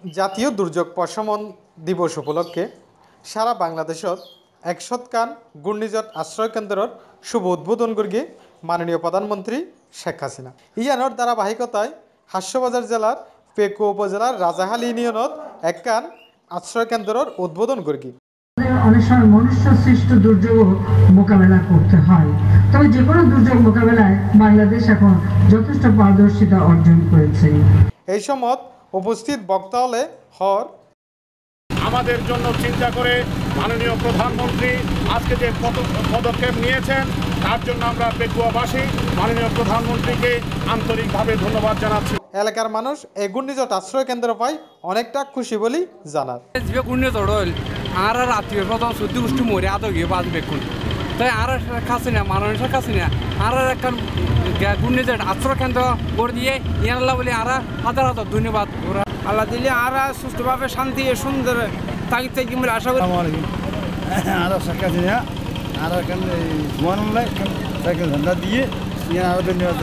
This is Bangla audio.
জাতীয় দুর্যোগ প্রশমন দিবস উপলক্ষে সারা বাংলাদেশত 100খান ঘূর্ণিঝড় আশ্রয় কেন্দ্রের শুভ উদ্বোধন করি মাননীয় প্রধানমন্ত্রী শেখ হাসিনা। ইয়ানোর ধারাবাহিকতায় হাস্যবাজার জেলার পেকুয়া উপজেলার রাজাহাল ইউনিয়নত একখান আশ্রয় কেন্দ্রের উদ্বোধন করি। অনেক সময় মনুষ্য সৃষ্ট দুর্যোগ মোকাবেলা করতে হয়, তবে যে কোনো দুর্যোগ মোকাবেলায় বাংলাদেশ এখন যথেষ্ট পারদর্শিতা অর্জন করেছে। এই সময় উপস্থিত বক্তা হলে আমাদের জন্য চিন্তা করে মাননীয় প্রধানমন্ত্রী আজকে যে পদক্ষেপ নিয়েছেন তার জন্য আমরা পেকুয়াবাসী মাননীয় প্রধানমন্ত্রীকে আন্তরিকভাবে ধন্যবাদ জানাচ্ছি। এলাকার মানুষ এই ঘূর্ণিঝড় আশ্রয় কেন্দ্র পাই অনেকটা খুশি বলেই জানার। ঘূর্ণিঝড় হল আর রাত্রির প্রথম 14 গোষ্ঠী মরে আদৌ গিয়ে বাঁচবে কোন তাই আর কাছে না মানুষের কাছে না আর একটা ঘূর্ণিঝড় আশ্রয় কেন্দ্র করে দিয়ে ইয়াল্লা বলে আর হাজার হাজার ধন্যবাদ আল্লাহ দিলে আর সুস্থভাবে শান্তি সুন্দর থাকতে কি আশা করি। আর শেখ হাসিনা আর ধন্যবাদ দিয়ে ধন্যবাদ।